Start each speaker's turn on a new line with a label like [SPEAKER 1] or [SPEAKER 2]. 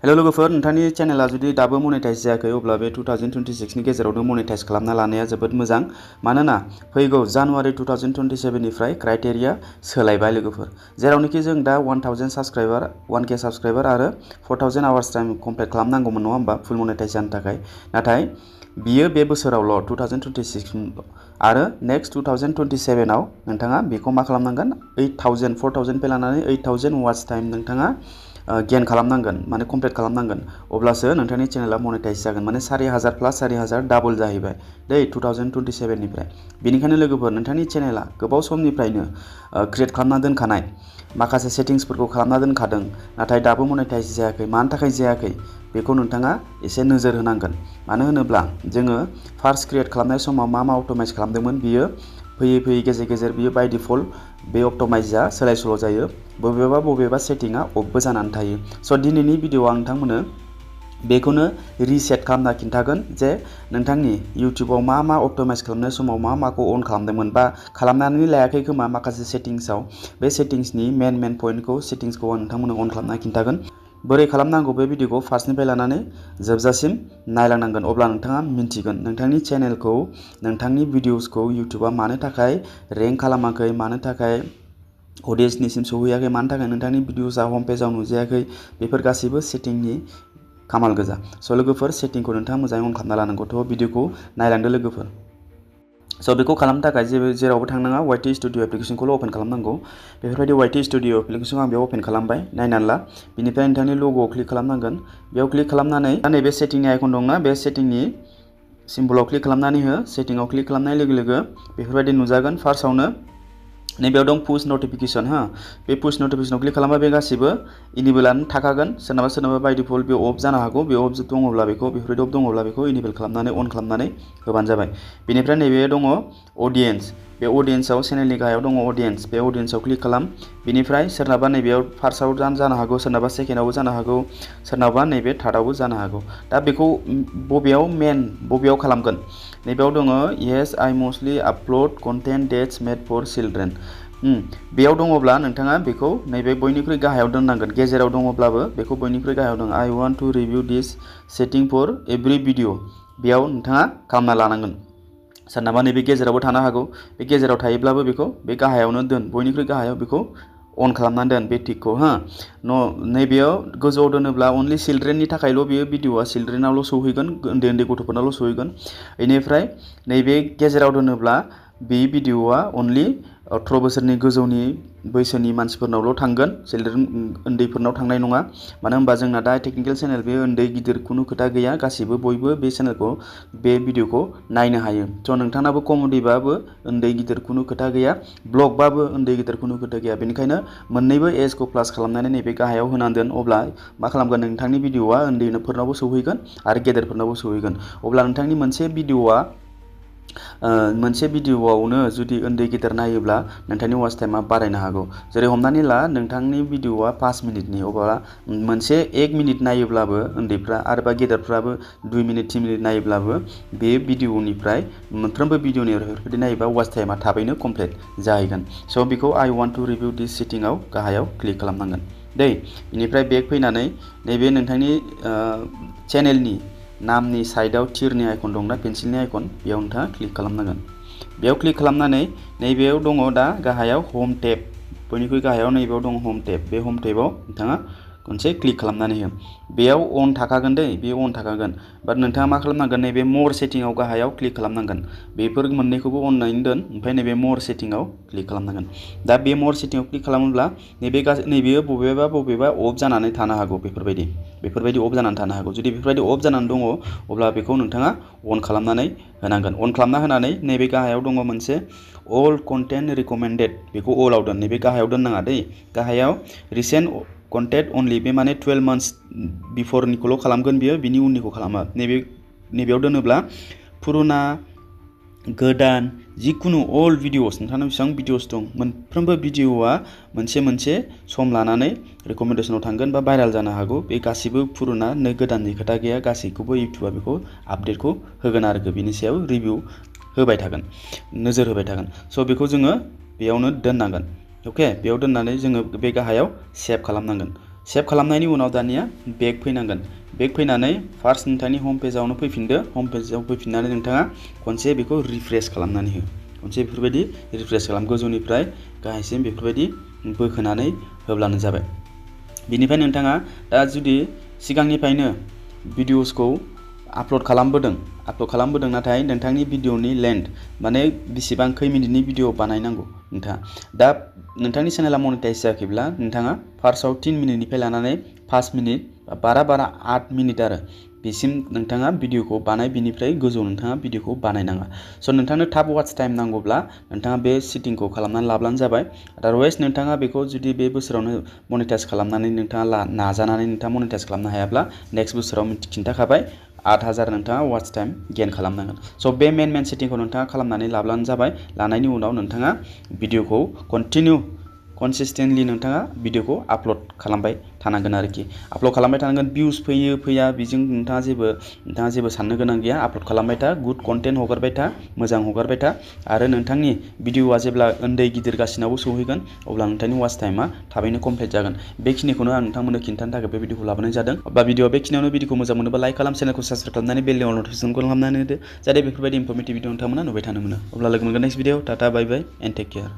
[SPEAKER 1] hello लोगोफोर नोंथांनि चेनेला जुदि दाबो मनेटाइज जायाखै अब्ला बे 2026 नि गेजेरावनो मनेटाइज खालामना लानाया जोबोद मोजां मानोना फैगौ जानुवारि 2027 निफ्राय क्राइटेरिया सोलायबाय लोगोफोर जेरावनोखि जों दा 1000 साबस्क्राइबार 1k साबस्क्राइबार आरो 4000 आवार्स टाइम कमप्लिट खालामनांगौमोन नङा होमबा फुल मनेटाइज जानो थाखाय नाथाय बियो बे बोसोरावल 2026 आरो नेक्स्ट 2027 आव नोंथाङा बेखौ मा खालामनांगोन 4000 पे लानानै 8000 वाच टाइम नोंथाङा गेन खालामनांगोन माने कमप्लिट खालामनांगोन अब्लासो नोंथांनि चेनेला मनेटाइज जागोन माने 4000 प्लस 4000 डाबल जाहैबाय दै 2027 निफ्राय बेनिखायनो लोगोफोर नोंथांनि चेनेला गोबाव समनिफ्रायनो क्रिएट खालामना दोनखानाय माखासे सेटिंसफोरखौ खालामना दोनखादों नाथाय दाबो मनेटाइज जायाखै मानि थाखाय जायाखै बेखौ नोंथाङा एसे नोजोर होनांगोन मानो होनोब्ला जोङो फार्स्ट क्रिएट खालामनाय समाव मा अप्टिमाइज खालामदोंमोन बियो फैयै गेजेर गेजेर बियो बाय डिफल्ट बे अप्टिमाइजआ सोलाय सोल' जायो बबेबा सेटिंआ अफबो जानानै थायो स' दिनैनि भिडिअ'आव आं नोंथांमोननो बेखौनो रिसेट खालामना खिन्थागोन जे नोंथांनि इउटिउबाव मा अप्टिमाइज खालामनाय समाव माखौ अन खालामदोंमोन बा खालामनानै लायाखै खोमा माखासे सेटिंसआव बे सेटिंसनि मेन पइन्टखौ सेटिंसखौ आं नोंथांमोननो अन खालामना खिन्थागोन बोरै खालामनांगौ बे भिडिअ'खौ फार्स्टनिफ्राय लानानै जोबजासिम नायलांनांगोन अब्ला नोंथाङा मिन्थिगोन नोंथांनि चेनेलखौ नोंथांनि भिडिअ'सखौ इउटिउबआ मानो थाखाय रेंक खालामाखै मानो थाखाय अडियन्सनिसिम सौहैयाखै मानो थाखाय नोंथांनि भिडिअ'सआ हम पेजाव नुजायाखै बेफोर गासैबो सेटिंनि खामाल गोजा स' लोगोफोर सेटिंखौ नोंथाङा मोजाङै अन खालामना लानांगौ थ' भिडिअ'खौ नायलांदो लोगोफोर स' बेखौ खालामनो थाखाय जेरावबो थांनाङा YT स्टुडिअ एप्लिकेसनखौल' अपेन खालामनांगौ बेफोरबायदि YT स्टुडिअ एप्लिकेसनखौ आं बेयाव अपेन खालामबाय नायनानै ला बिनिफ्राय नोंथांनि लग'आव क्लिक खालामनांगोन बेयाव क्लिक खालामनानै नैबे सेटिंनि आइकन दंना बे सेटिंनि सिम्बलाव क्लिक खालामनानै हो सेटिंआव क्लिक खालामनाय लोगो लोगो बेफोरबायदि नुजागोन फार्स्टआवनो नैबेयाव दं पुश नटिफिकेशन बे पुश नटिफिकेशनाव क्लिक खालामबा बे गासिबो इनेबोलानो थाखागोन सोरनाबा बाय डिफल्ट बे अफ जानो हागौ बे अफ दङब्ला बेखौ बेफोरबायदि अफ दङब्ला बेखौ इनेबल खालामनानै अन खालामनानै होबानो जाबाय बेनिफ्राय नैबे दङ अडियन्स बे अडियन्सआव चेनेलनि गाहायाव दङ अडियन्स बे अडियन्सआव क्लिक खालाम बेनिफ्राय सोरनाबा नैबेयाव फार्स्टआव जानो हागौ सोरनाबा सेकेन्डआवबो जानो हागौ सोरनाबा नैबे थार्डआवबो जानो हागौ दा बेखौ बबेयाव खालामगोन नैबेयाव दङ yes I mostly upload content that's made for children बेयाव दङब्ला नोंथाङा बेखौ नैबे बयनिख्रुइ गाहायाव दोननांगोन गेजेराव दङब्लाबो बेखौ बयनिख्रुइ गाहायाव दं आइ वान्ट टु रिभिउ दिस सेटिं फर एभ्रि भिडिअ बेयाव नोंथाङा खालामना लानांगोन सोरनाबा नैबे गेजेरावबो थानो हागौ बे गेजेराव थायोब्लाबो बेखौ बे गाहायावनो दोन बयनिख्रुइ गाहायाव बेखौ अन खालामनानै दोन बे टिकखौ नैबेयाव गोजौआव दोनोब्ला अनलि चिल्ड्रेननि थाखायल' बेयो भिडिअआ चिल्ड्रेनावल' सौहैगोन उन्दै गथ'फोरनावल' सौहैगोन बेनिफ्राय नैबे गेजेराव दोनोब्ला बे भिडिअआ अनलि 18 बोसोरनि गोजौनि बैसोनि मानसिफोरनावल' थांगोन चिल्ड्रेन उन्दैफोरनाव थांनाय नङा मानो होनबा जोंना दा टेक्निकेल चेनेल बे उन्दै गिदिर खुनु खोथा गैया गासिबो बयबो बे चेनेलखौ बे भिडिअखौ नायनो हायो स' नोंथांनाबो कमेडिबाबो उन्दै गिदिर खुनु खोथा गैया ब्लगबाबो उन्दै गिदिर खुनु खोथा गैया बेनिखायनो मोन्नैबो एजखौ प्लास खालामनानै नैबे गाहायाव होनानै दोन अब्ला मा खालामगोन नोंथांनि भिडिअआ उन्दैफोरनावबो सौहैगोन आरो गेदेरफोरनावबो सौहैगोन अब्ला नोंथांनि मोनसे भिडिअआवनो जुदि उन्दै गेदेर नायोब्ला नोंथांनि वाच टाइमा बारायनो हागौ जेरै हमनानै ला नोंथांनि भिडिअआ 5 मिनिटनि अब्ला मोनसे 1 मिनिट नायोब्लाबो उन्दैफ्रा आरोबा गेदेरफ्राबो 2 मिनिट 3 मिनिट नायोब्लाबो बे भिडिअनिफ्राय मोनफ्रोमबो भिडिअनि बेफोरबायदि नायोबा वाच टाइमा थाबैनो कमप्लिट जाहैगोन स' बेखौ आइ वान्ट टु रिभिउ दिस सेटिंआव गाहायाव क्लिक खालामनांगोन बेनिफ्राय बेक फैनानै नैबे नोंथांनि चेनेलनि नामनि साइडआव थिरनि आइकन दंना पेन्सिलनि आइकन बेयाव नोंथाङा क्लिक खालामनांगोन बेयाव क्लिक खालामनानै नैबेयाव दङ दा गाहायाव हम टेब बयनिख्रुइ गाहायाव नैबेयाव दङ हम टेब बे हम टेबाव नोंथाङा खनसे क्लिक खालामनानै हो बेयाव अन थाखागोन बेयो अन थाखागोन बाट नोंथाङा मा खालामनांगोन नैबे मर सेटिंआव गाहायाव क्लिक खालामनांगोन बेफोर मोननैखौबो अननानै दोन ओमफ्राय नैबे मर सेटिंआव क्लिक खालामनांगोन दा बे मर सेटिंआव क्लिक खालामोब्ला नैबेयो बबेबा अफ जानानै थानो हागौ बेफोरबायदि अफ जानानै थानो हागौ जुदि बेफोरबायदि अफ जानानै दङ अब्ला बेखौ नोंथाङा अन खालामनानै होनांगोन अन खालामना होनानै नैबे गाहायाव दङ मोनसे अल कन्टेन्ट रिकमेन्डेड बेखौ अलाव दोन नैबे गाहायाव दोननाङा गाहायाव रिसेन्ट कन्टेन्ट अनलि बे माने 12 मान्थस बिफरनिखौल' खालामगोन बियो बिनि उननिखौ खालामा नैबेयाव दोनोब्ला पुरुना गोदान जिखुनु अल भिडिअस नोंथांनाव बेसेबां भिडिअस दं मोनफ्रोमबो भिडिअआ मोनसे सम लानानै रेकमेन्डेसनाव थांगोन बा भाइराल जानो हागौ बे गासिबो पुरुना गोदाननि खोथा गैया गासैखौबो इउटिउबआ बेखौ आपडेटखौ होगोन आरो बिनि सायाव रिभिउ होबाय थागोन नोजोर होबाय थागोन स' बेखौ जोङो बेयावनो दोननांगोन अके बेयाव दोननानै जोङो बे गाहायाव सेभ खालामनांगोन सेभ खालामनायनि उनाव दानिया बेक फैनांगोन बेक फैनानै फार्स्ट नोंथांनि होम पेजावनो फैफिनदो होम पेजाव फैफिननानै नोंथाङा खनसे बेखौ रिफ्रेश खालामनानै हो खनसे बेफोरबायदि रिफ्रेश खालाम गोजौनिफ्राय गाहायसिम बेफोरबायदि बोखोनानै होब्लानो जाबाय बिनिफ्राय नोंथाङा दा जुदि सिगांनिफ्रायनो भिडिअसखौ आपल'ड खालामबोदों नाथाय नोंथांनि भिडिअनि लेंथ माने बेसेबां खै मिनिटनि भिडिअ बानायनांगौ नोंथाङा दा नोंथांनि चेनेला मनेटाइज जायाखैब्ला नोंथाङा फार्स्टआव 3 मिनिटनिफ्राय लानानै 5 मिनिट बारा 8 मिनिट आरो बेसिम नोंथाङा भिडिअखौ बानाय बिनिफ्राय गोजौ नोंथाङा भिडिअखौ बानायनाङा स' नोंथांनो थाब वाच टाइम नांगौब्ला नोंथाङा बे सेटिंखौ खालामनानै लाब्लानो जाबाय आदारवाइज नोंथाङा बेखौ जुदि बे बोसोरावनो मनेटाइज खालामनानै नोंथाङा नाजानानै नोंथाङा मनेटाइज खालामनो हायाब्ला नेक्स्ट बोसोराव खिन्थाखाबाय 8000 नोंथाङा वाच टाइम गेन खालामनांगोन स' बे मेन सेटिंखौ नोंथाङा खालामनानै लाब्लानो जाबाय लानायनि उनाव नोंथाङा भिडिअखौ कनसिस्टेन्टलि नोंथाङा भिडिअखौ आपल'ड खालामबाय थानांगोन आरोखि आपल'ड खालामबाय थानांगोन भिउज फैयो फैया बेजों नोंथाङा जेबो साननो गोनां गैया आपल'ड खालामबाय था गुड कन्टेन्ट हगारबाय था मोजां हगारबाय था आरो नोंथांनि भिडिअआ जेब्ला उन्दै गिदिर गासिनावबो सौहैगोन अब्ला नोंथांनि वाच टाइमा थाबैनो कमप्लिट जागोन बेखिनिखौनो आं नोंथांमोननो खिन्थानो थाखाय बे भिडिअखौ लाबोनाय जादों बा भिडिअआ बेखिनियावनो भिडिअखौ मोजां मोनोबा लाइक खालाम चेनेलखौ साबस्क्राइब खालामनानै बेल नटिफिकेसनखौ खालामनानै होदो जाहाथे बेफोरबायदि इनफरमेटिभ भिडिअ नोंथांमोना नुबाय थानो मोनो अब्ला लोगो मोनगोन next video tata bye bye and take care